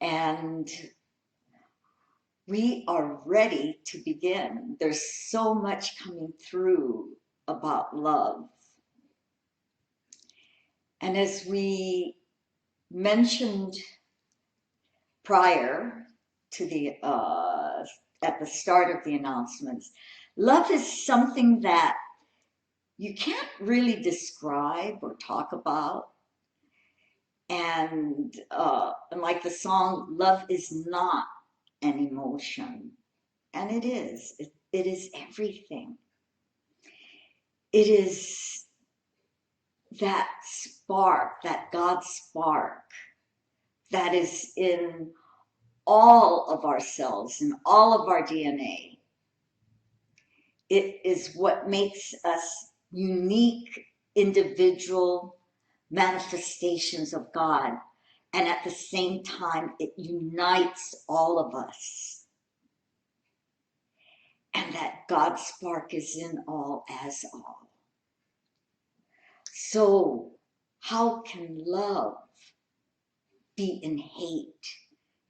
And we are ready to begin. There's so much coming through about love. And as we mentioned prior to the at the start of the announcements, love is something that you can't really describe or talk about. And like the song, love is not an emotion. And it is. It is everything. It is that spark, that God spark that is in all of our cells, in all of our DNA. It is what makes us unique individual manifestations of God. And at the same time, it unites all of us. And that God spark is in all as all. So, how can love be in hate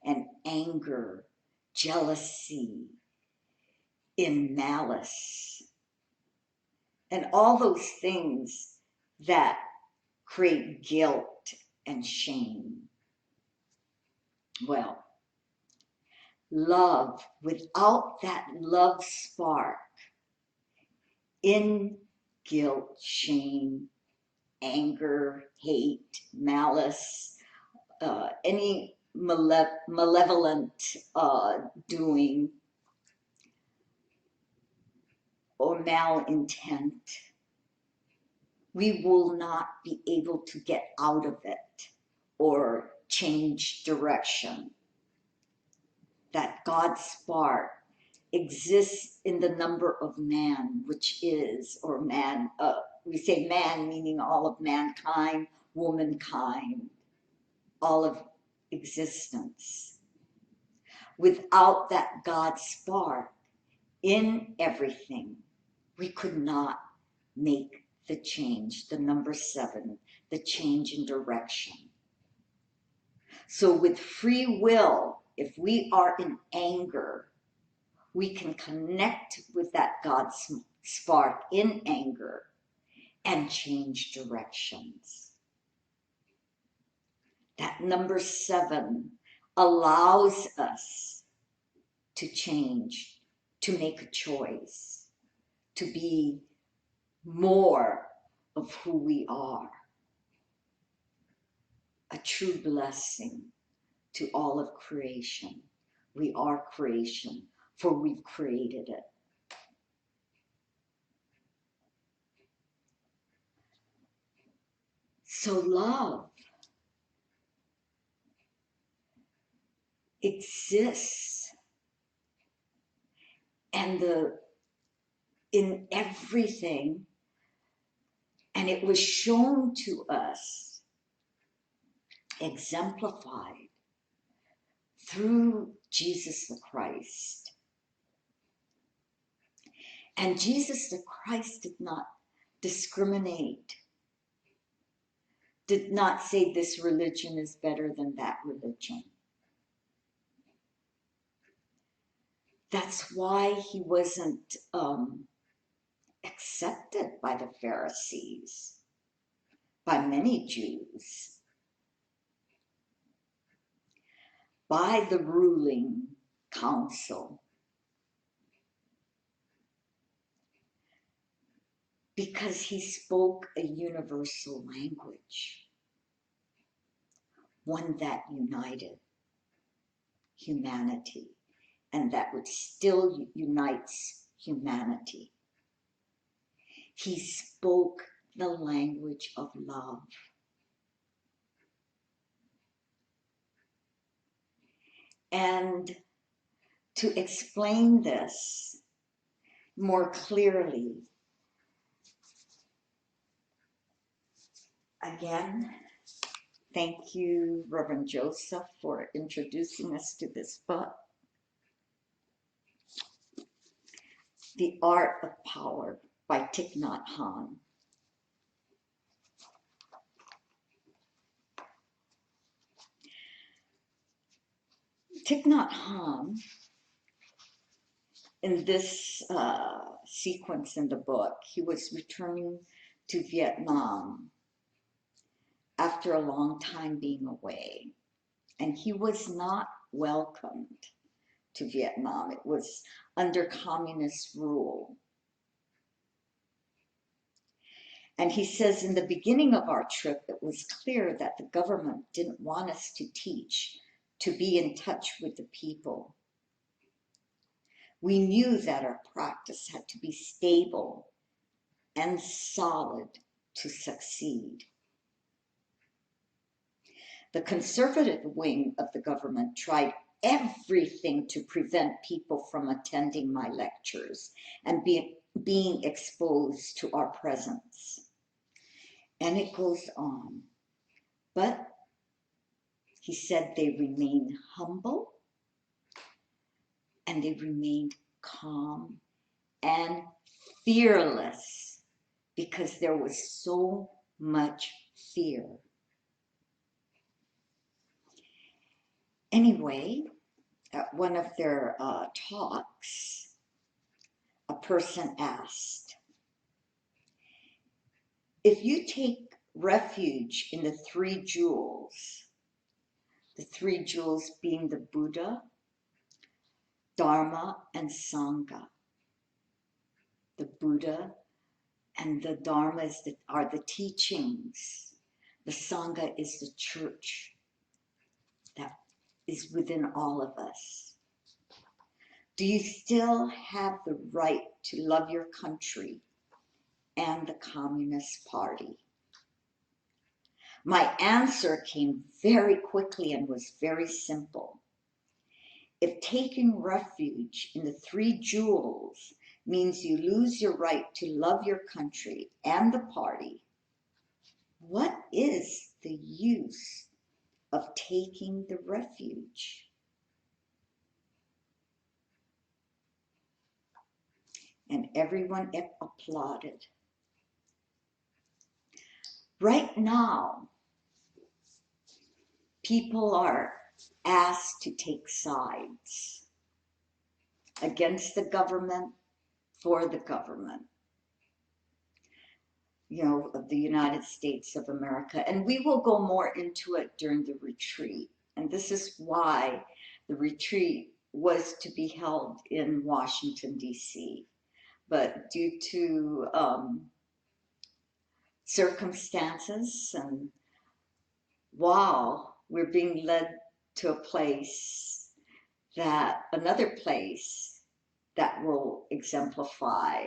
and anger, jealousy, in malice, and all those things that create guilt and shame? Well, love, without that love spark, in guilt, shame, anger, hate, malice, any malevolent doing or malintent, we will not be able to get out of it or change direction. That God spark exists in the number of man, which is, or man, we say man meaning all of mankind, womankind, all of existence. Without that God spark in everything, we could not make the change, the number 7, the change in direction. So with free will, if we are in anger, we can connect with that God spark in anger and change directions. That number 7 allows us to change, to make a choice, to be more of who we are. A true blessing to all of creation. We are creation, for we've created it. So love exists, and in everything, and it was shown to us, exemplified through Jesus the Christ. And Jesus the Christ did not discriminate, did not say this religion is better than that religion. That's why he wasn't accepted by the Pharisees, by many Jews, by the ruling council, because he spoke a universal language, one that united humanity, and that would still unites humanity. He spoke the language of love. And to explain this more clearly, again, thank you, Reverend Joseph, for introducing us to this book, The Art of Power by Thich Nhat Hanh. Thich Nhat Hanh, in this sequence in the book, he was returning to Vietnam after a long time being away, and he was not welcomed to Vietnam. It was under communist rule. And he says, in the beginning of our trip, it was clear that the government didn't want us to teach, to be in touch with the people. We knew that our practice had to be stable and solid to succeed. The conservative wing of the government tried everything to prevent people from attending my lectures and being exposed to our presence. And it goes on. But he said they remained humble and they remained calm and fearless because there was so much fear. Anyway, at one of their talks, a person asked, if you take refuge in the three jewels being the Buddha, Dharma, and Sangha. The Buddha and the Dharma are the teachings. The Sangha is the church that is within all of us. Do you still have the right to love your country and the Communist Party? My answer came very quickly and was very simple. If taking refuge in the three jewels means you lose your right to love your country and the party, what is the use of taking the refuge? And everyone applauded. Right now, people are asked to take sides against the government, for the government, of the United States of America. And we will go more into it during the retreat. And this is why the retreat was to be held in Washington, D.C. But due to circumstances and while we're being led to another place that will exemplify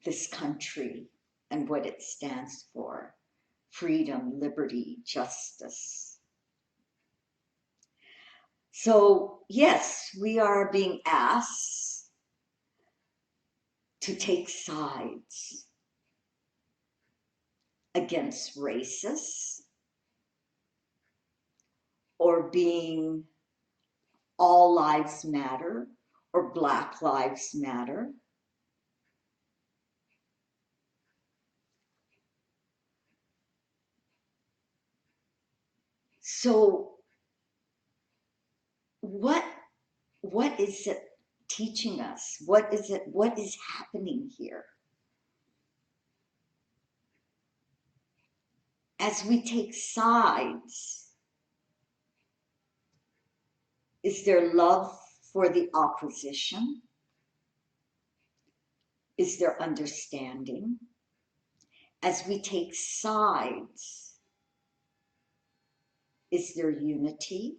this country and what it stands for: freedom, liberty, justice. So yes, we are being asked to take sides against racists or being all lives matter or Black Lives Matter. So what is it teaching us? What is happening here? As we take sides, is there love for the opposition? Is there understanding? As we take sides, is there unity?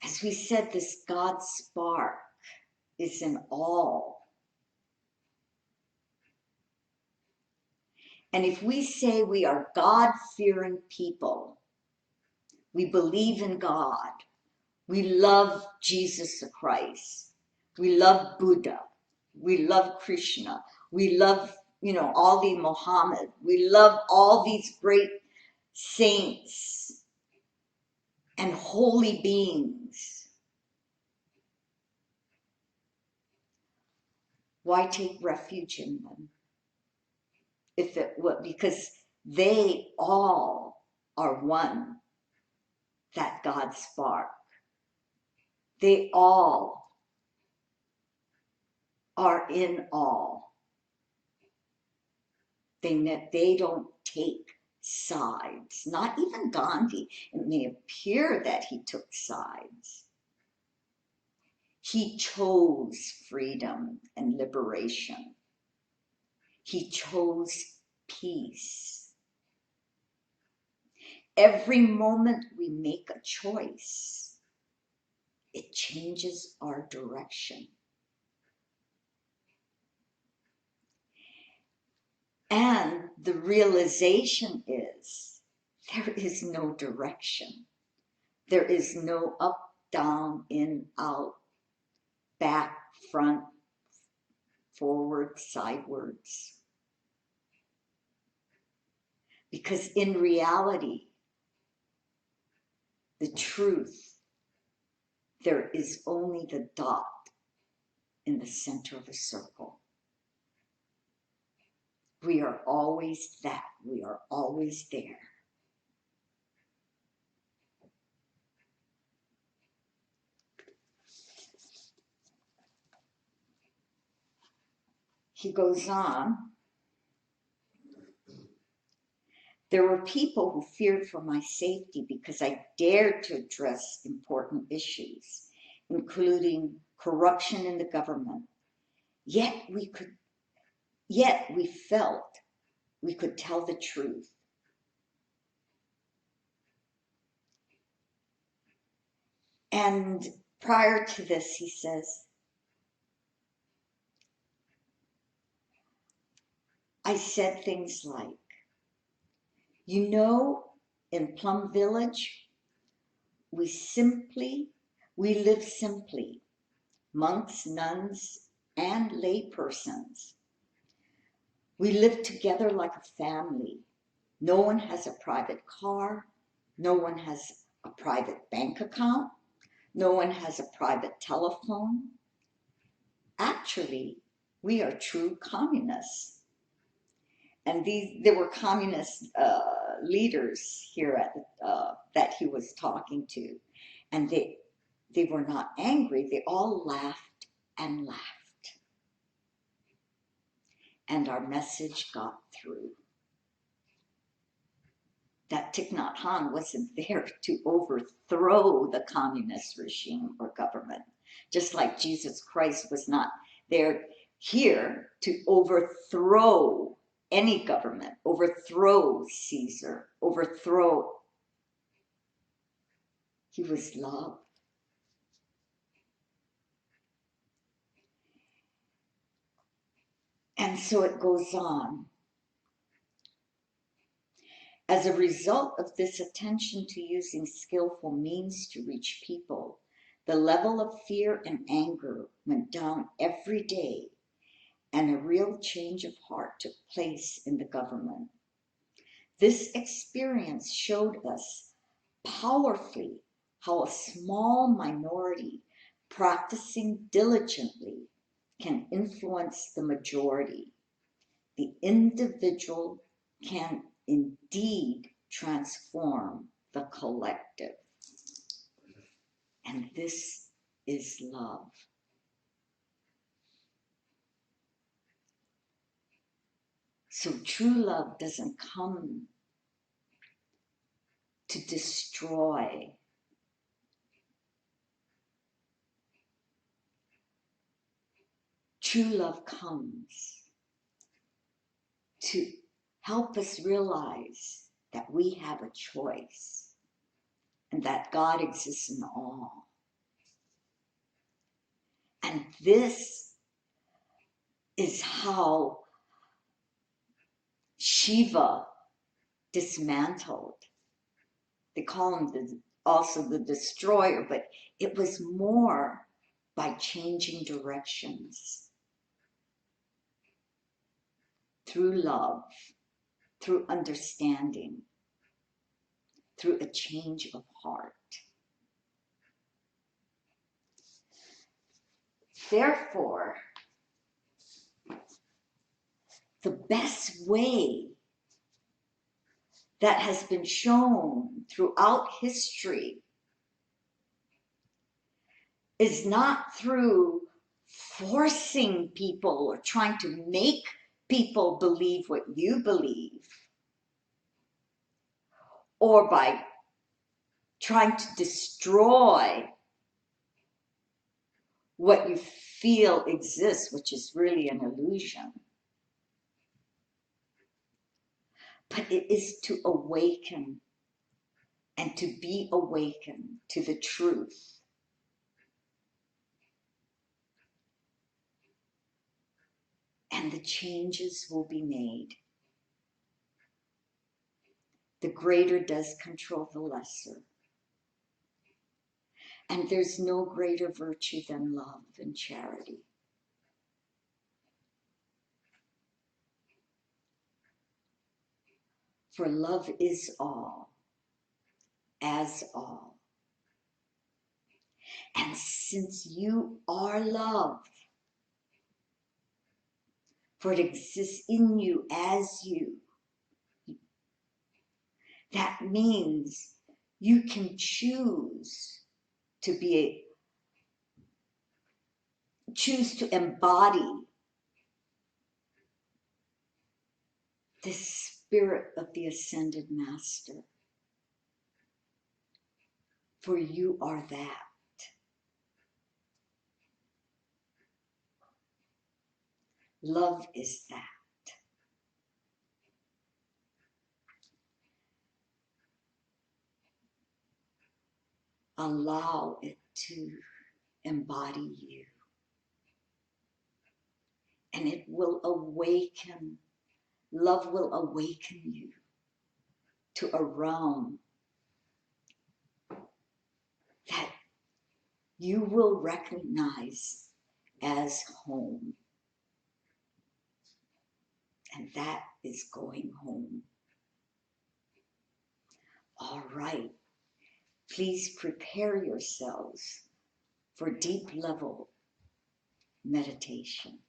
As we said, this God spark is in all. And if we say we are God-fearing people, we believe in God, we love Jesus Christ, we love Buddha, we love Krishna, we love, all the Muhammad, we love all these great saints and holy beings. Why take refuge in them? if it would, because they all are one, that God spark. They all are in all. They don't take sides. Not even Gandhi. It may appear that he took sides. He chose freedom and liberation. He chose peace. Every moment we make a choice, it changes our direction. And the realization is there is no direction. There is no up, down, in, out, back, front, forward, sidewards. Because in reality, the truth, there is only the dot in the center of a circle. We are always that. We are always there. He goes on. There were people who feared for my safety because I dared to address important issues, including corruption in the government. Yet we felt we could tell the truth. And prior to this, he says, I said things like, you know, in Plum Village, we live simply, monks, nuns, and laypersons. We live together like a family. No one has a private car. No one has a private bank account. No one has a private telephone. Actually, we are true communists. And there were communist leaders here that he was talking to, and they were not angry. They all laughed and laughed, and our message got through. That Thich Nhat Hanh wasn't there to overthrow the communist regime or government, just like Jesus Christ was not here to overthrow any government, overthrow Caesar, overthrow. He was love. And so it goes on. As a result of this attention to using skillful means to reach people, the level of fear and anger went down every day, and a real change of heart took place in the government. This experience showed us powerfully how a small minority practicing diligently can influence the majority. The individual can indeed transform the collective. And this is love. So true love doesn't come to destroy. True love comes to help us realize that we have a choice and that God exists in all. And this is how Shiva dismantled. They call him also the destroyer, but it was more by changing directions through love, through understanding, through a change of heart. Therefore, the best way that has been shown throughout history is not through forcing people or trying to make people believe what you believe, or by trying to destroy what you feel exists, which is really an illusion. But it is to awaken and to be awakened to the truth. And the changes will be made. The greater does control the lesser. And there's no greater virtue than love and charity. For love is all, as all. And since you are love, for it exists in you as you, that means you can choose to choose to embody the spirit of the ascended master. For you are that. Love is that. Allow it to embody you. And it will awaken, love will awaken you to a realm that you will recognize as home. And that is going home. All right. Please prepare yourselves for deep level meditation.